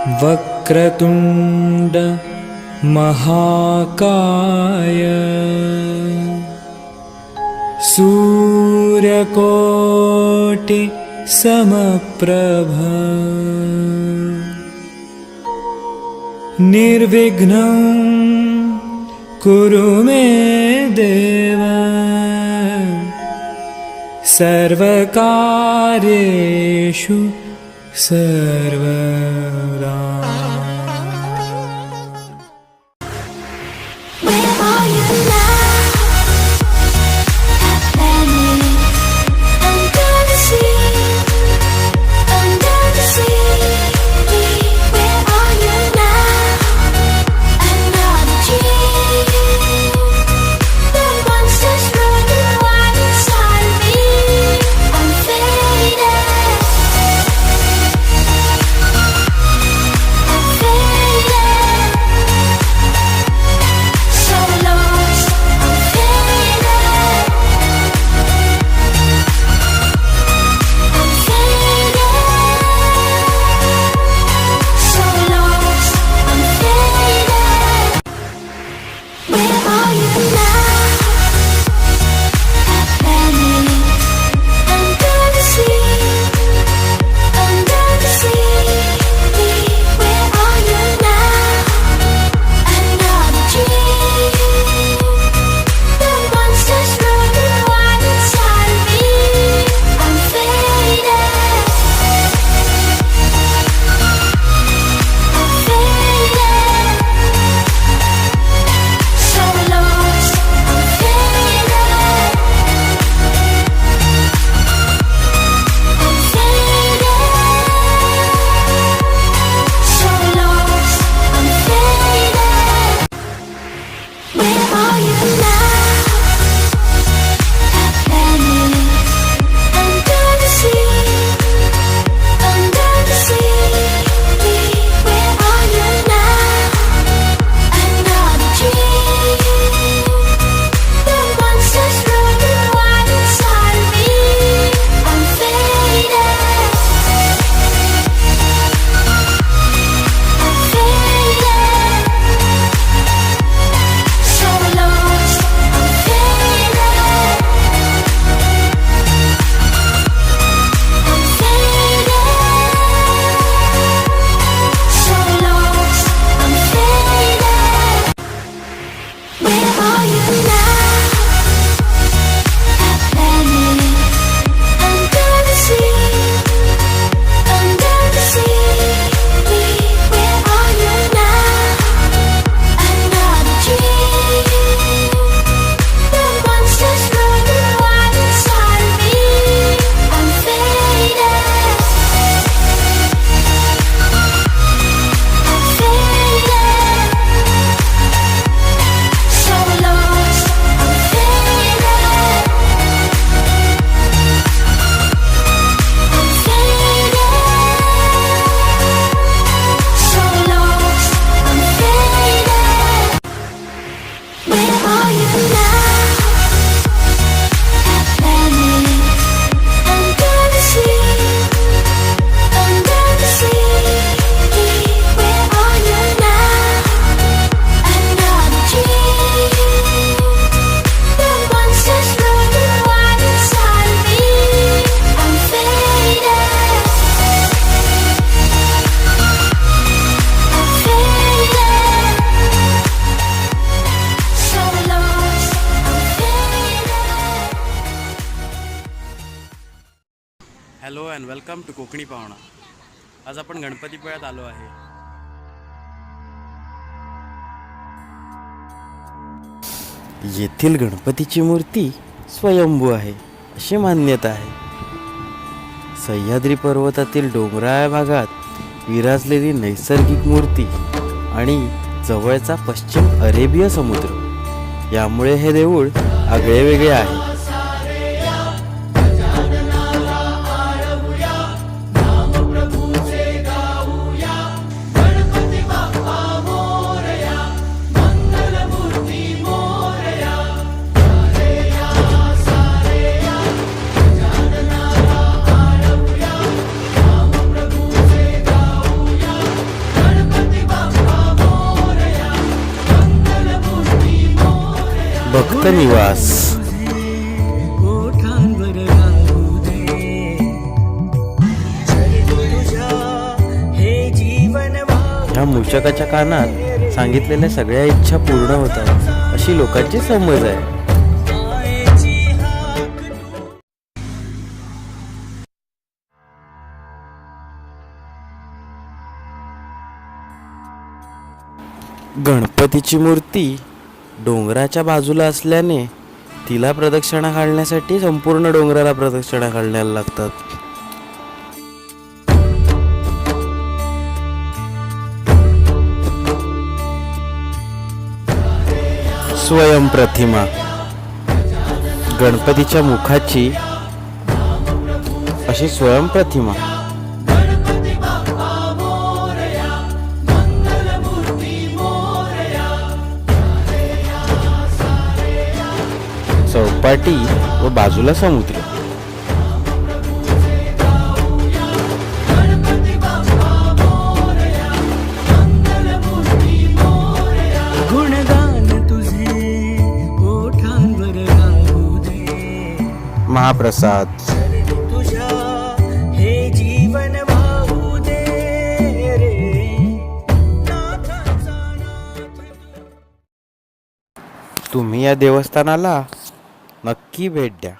वक्रतुंड महाकाय सूर्यकोटि समप्रभ निर्विघ्नं कुरु मे देव सर्वकार्येषु सर्वदा। Hello and welcome to Kokani Pahuna. आज आपण गणपतीपुळ्यात आलो आहे। येथील गणपतीची मूर्ती स्वयंभू आहे अशी मान्यता आहे। सह्याद्री पर्वतातील डोंगराळ भागात विराजलेली नैसर्गिक मूर्ती आणि जवळचा पश्चिम अरेबिय समुद्र यामुळे हे देऊळ आगळेवेगळे आहे। भक्त निवास. ओठांवर राहू दे. तुझ्या हे जीवन ह्या मूषकाच्या कानात सांगितलेल्या सगळ्या इच्छा पूर्ण होतात अशी लोकांची समज आहे. मायेची हाक तू. गणपतीची मूर्ती डोंगराच्या बाजूला असल्याने तिला प्रदक्षिणा घालण्यासाठी संपूर्ण डोंगराला प्रदक्षिणा घालण्याला लागतात. स्वयंप्रतिमा गणपतीच्या मुखाची अशी स्वयंप्रतिमा. चौपाटी व बाजूला समुद्र. गुणगान तुझे ओठांवर राहू दे. महाप्रसाद. तुझ्या हे जीवन वाहू दे रे. नाथाचा नाथ तू. तुम्ही या देवस्थानाला नक्की भेट द्या.